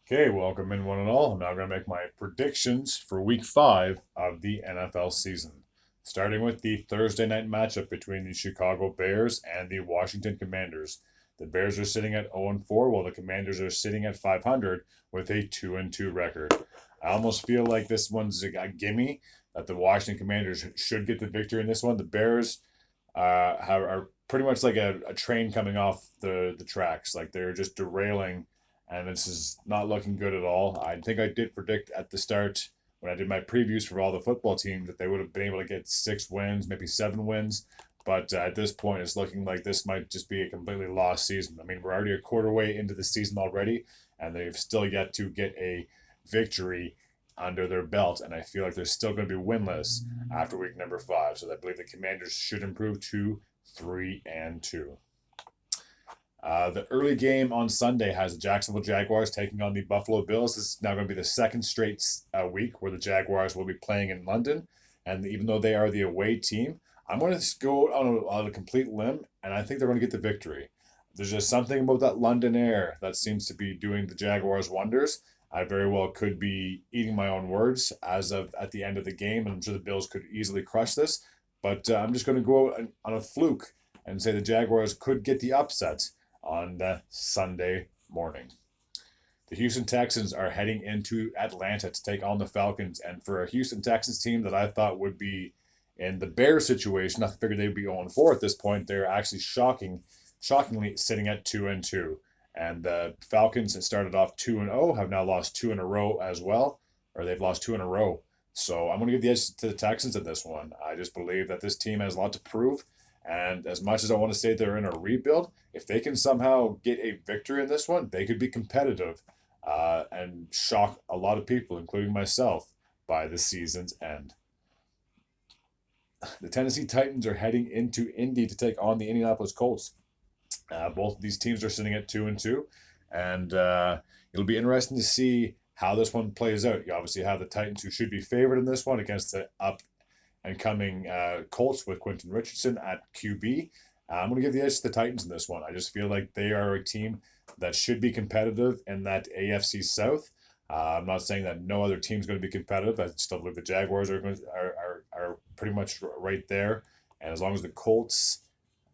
Okay, welcome in one and all. I'm now going to make my predictions for week 5 of the NFL season. Starting with the Thursday night matchup between the Chicago Bears and the Washington Commanders. The Bears are sitting at 0-4, while the Commanders are sitting at 500 with a 2-2 record. I almost feel like this one's a gimme that the Washington Commanders should get the victory in this one. The Bears are pretty much like a train coming off the tracks. Like they're just derailing, and this is not looking good at all. I think I did predict at the start when I did my previews for all the football teams that they would have been able to get 6 wins, maybe 7 wins. But at this point, it's looking like this might just be a completely lost season. I mean, we're already a quarter way into the season already, and they've still yet to get a victory under their belt, and I feel like they're still going to be winless after week number 5. So I believe the Commanders should improve to 3-2. The early game on Sunday has the Jacksonville Jaguars taking on the Buffalo Bills. This is now going to be the second straight week where the Jaguars will be playing in London. And even though they are the away team, I'm going to go on a complete limb, and I think they're going to get the victory. There's just something about that London air that seems to be doing the Jaguars wonders. I very well could be eating my own words as of at the end of the game, and I'm sure the Bills could easily crush this. But I'm just going to go on a fluke and say the Jaguars could get the upset on the Sunday morning. The Houston Texans are heading into Atlanta to take on the Falcons, and for a Houston Texans team that I thought would be in the Bears situation, I figured they'd be 0-4 at this point. They're actually shockingly sitting at 2-2. And the Falcons that started off 2-0 have now lost two in a row as well, or they've lost two in a row. So I'm going to give the edge to the Texans in this one. I just believe that this team has a lot to prove. And as much as I want to say they're in a rebuild, if they can somehow get a victory in this one, they could be competitive and shock a lot of people, including myself, by the season's end. The Tennessee Titans are heading into Indy to take on the Indianapolis Colts. Both of these teams are sitting at 2-2, and it'll be interesting to see how this one plays out. You obviously have the Titans, who should be favored in this one against the up and coming Colts with Quentin Richardson at QB. I'm going to give the edge to the Titans in this one. I just feel like they are a team that should be competitive in that AFC South. I'm not saying that no other team is going to be competitive. I still believe the Jaguars are pretty much right there. And as long as the Colts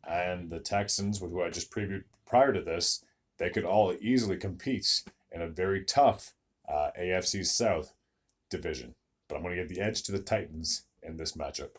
and the Texans, who I just previewed prior to this, they could all easily compete in a very tough AFC South division. But I'm going to give the edge to the Titans in this matchup.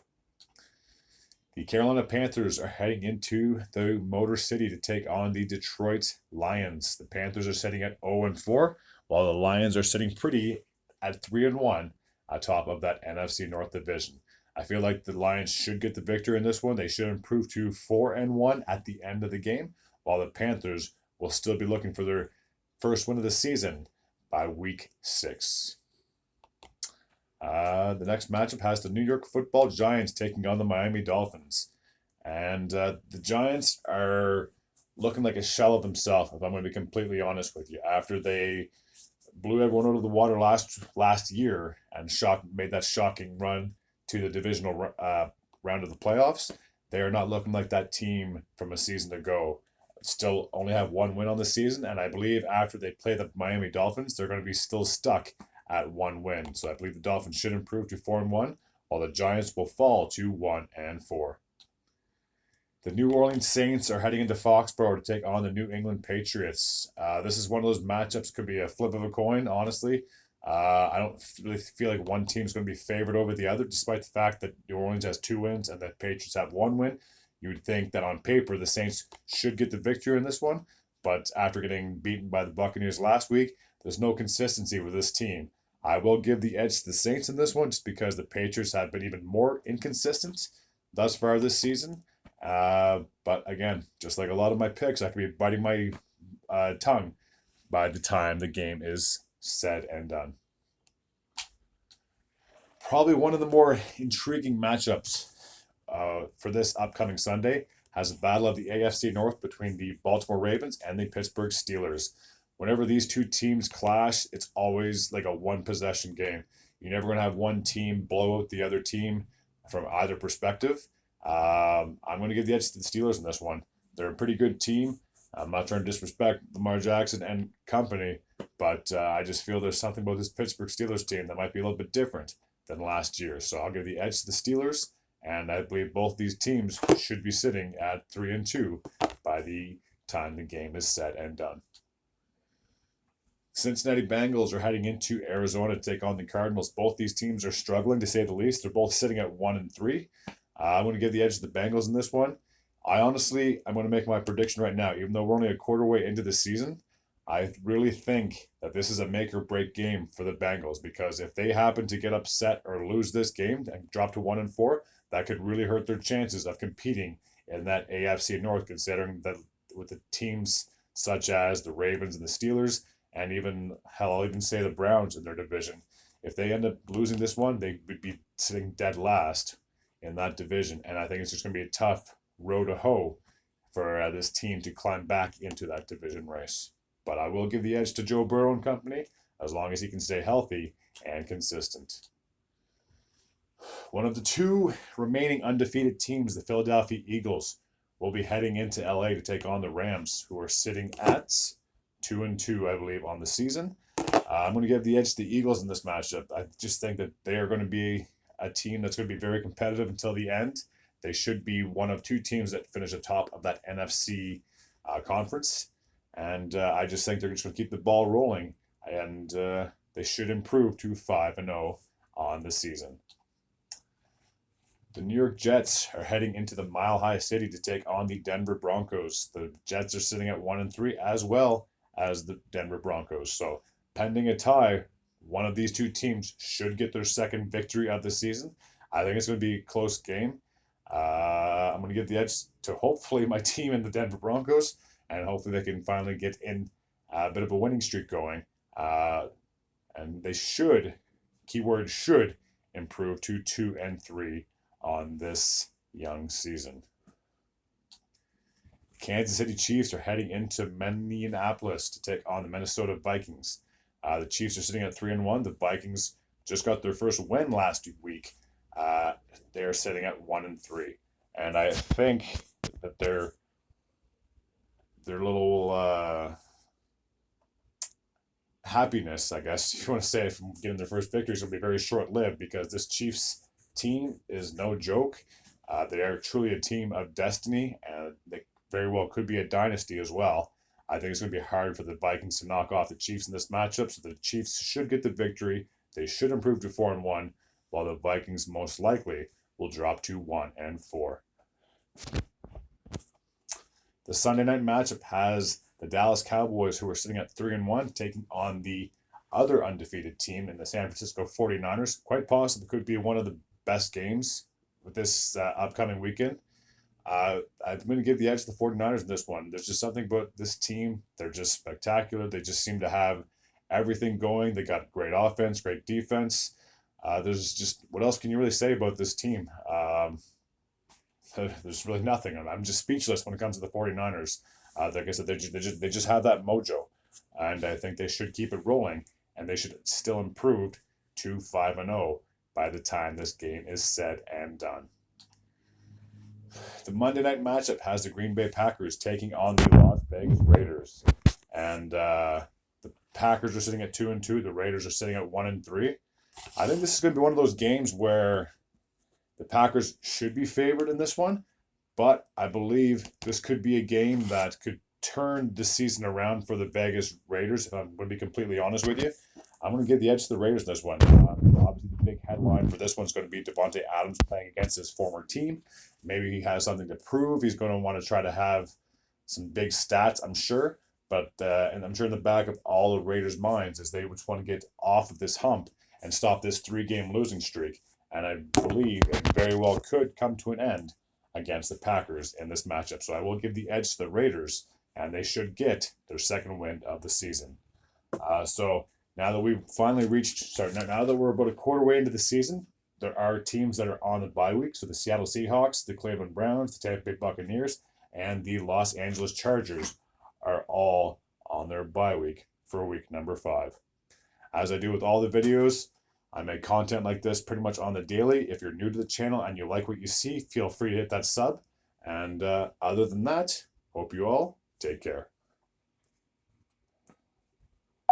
The Carolina Panthers are heading into the Motor City to take on the Detroit Lions. The Panthers are sitting at 0-4, while the Lions are sitting pretty at 3-1 atop of that NFC North division. I feel like the Lions should get the victory in this one. They should improve to 4-1 at the end of the game, while the Panthers will still be looking for their first win of the season by week 6. The next matchup has the New York Football Giants taking on the Miami Dolphins. And the Giants are looking like a shell of themselves, if I'm going to be completely honest with you. After they blew everyone out of the water last year and made that shocking run to the divisional round of the playoffs, they are not looking like that team from a season ago. Still only have 1 win on the season, and I believe after they play the Miami Dolphins, they're going to be still stuck at 1 win. So I believe the Dolphins should improve to 4-1, while the Giants will fall to 1-4. The New Orleans Saints are heading into Foxborough to take on the New England Patriots. This is one of those matchups, could be a flip of a coin, honestly. I don't really feel like one team is going to be favored over the other, despite the fact that New Orleans has 2 wins and the Patriots have 1 win. You would think that on paper the Saints should get the victory in this one, but after getting beaten by the Buccaneers last week, there's no consistency with this team. I will give the edge to the Saints in this one just because the Patriots have been even more inconsistent thus far this season. But again, just like a lot of my picks, I could be biting my tongue by the time the game is said and done. Probably one of the more intriguing matchups for this upcoming Sunday has a battle of the AFC North between the Baltimore Ravens and the Pittsburgh Steelers. Whenever these two teams clash, it's always like a one possession game. You're never going to have one team blow out the other team from either perspective. I'm going to give the edge to the Steelers in this one. They're a pretty good team. I'm not trying to disrespect Lamar Jackson and company, But I just feel there's something about this Pittsburgh Steelers team that might be a little bit different than last year. So I'll give the edge to the Steelers, and I believe both these teams should be sitting at 3-2 by the time the game is said and done. Cincinnati Bengals are heading into Arizona to take on the Cardinals. Both these teams are struggling, to say the least. They're both sitting at 1-3. I'm going to give the edge to the Bengals in this one. I'm going to make my prediction right now. Even though we're only a quarter way into the season, I really think that this is a make or break game for the Bengals, because if they happen to get upset or lose this game and drop to 1-4, that could really hurt their chances of competing in that AFC North, considering that with the teams such as the Ravens and the Steelers, and even, hell, I'll even say the Browns in their division. If they end up losing this one, they would be sitting dead last in that division. And I think it's just going to be a tough road to hoe for this team to climb back into that division race. But I will give the edge to Joe Burrow and company, as long as he can stay healthy and consistent. One of the two remaining undefeated teams, the Philadelphia Eagles, will be heading into LA to take on the Rams, who are sitting at 2-2, I believe, on the season. I'm going to give the edge to the Eagles in this matchup. I just think that they are going to be a team that's going to be very competitive until the end. They should be one of two teams that finish atop of that NFC conference. And I just think they're just going to keep the ball rolling. And they should improve to 5-0 on the season. The New York Jets are heading into the Mile High City to take on the Denver Broncos. The Jets are sitting at 1-3, as well as the Denver Broncos. So pending a tie, one of these two teams should get their second victory of the season. I think it's going to be a close game. I'm going to give the edge to hopefully my team in the Denver Broncos, and hopefully they can finally get in a bit of a winning streak going. And they should, keyword should, improve to 2-3 on this young season. Kansas City Chiefs are heading into Minneapolis to take on the Minnesota Vikings. The Chiefs are sitting at 3-1. The Vikings just got their first win last week. They are sitting at 1-3, and I think that their little happiness, I guess if you want to say, from getting their first victories will be very short-lived, because this Chiefs team is no joke. They are truly a team of destiny, and they very well could be a dynasty as well. I think it's going to be hard for the Vikings to knock off the Chiefs in this matchup, so the Chiefs should get the victory. They should improve to 4-1, while the Vikings most likely will drop to 1-4. The Sunday night matchup has the Dallas Cowboys, who are sitting at 3-1, taking on the other undefeated team in the San Francisco 49ers. Quite possibly could be one of the best games with this upcoming weekend. I'm going to give the edge to the 49ers in this one. There's just something about this team. They're just spectacular. They just seem to have everything going. They got great offense, great defense. There's just, what else can you really say about this team? There's really nothing. I'm just speechless when it comes to the 49ers. Like I said, they just have that mojo. And I think they should keep it rolling. And they should still improve to 5-0 by the time this game is said and done. The Monday night matchup has the Green Bay Packers taking on the Las Vegas Raiders. And the Packers are sitting at 2-2. The Raiders are sitting at 1-3. I think this is going to be one of those games where the Packers should be favored in this one. But I believe this could be a game that could turn the season around for the Vegas Raiders, if I'm going to be completely honest with you. I'm going to give the edge to the Raiders in this one. Obviously, the big headline for this one is going to be Davante Adams playing against his former team. Maybe he has something to prove. He's going to want to try to have some big stats, I'm sure. But and I'm sure in the back of all the Raiders' minds is they just want to get off of this hump and stop this 3-game losing streak. And I believe it very well could come to an end against the Packers in this matchup. So I will give the edge to the Raiders, and they should get their second win of the season. So now that we've finally now that we're about a quarter way into the season, there are teams that are on the bye week. So the Seattle Seahawks, the Cleveland Browns, the Tampa Bay Buccaneers, and the Los Angeles Chargers are all on their bye week for week number 5. As I do with all the videos, I make content like this pretty much on the daily. If you're new to the channel and you like what you see, feel free to hit that sub. And other than that, hope you all take care.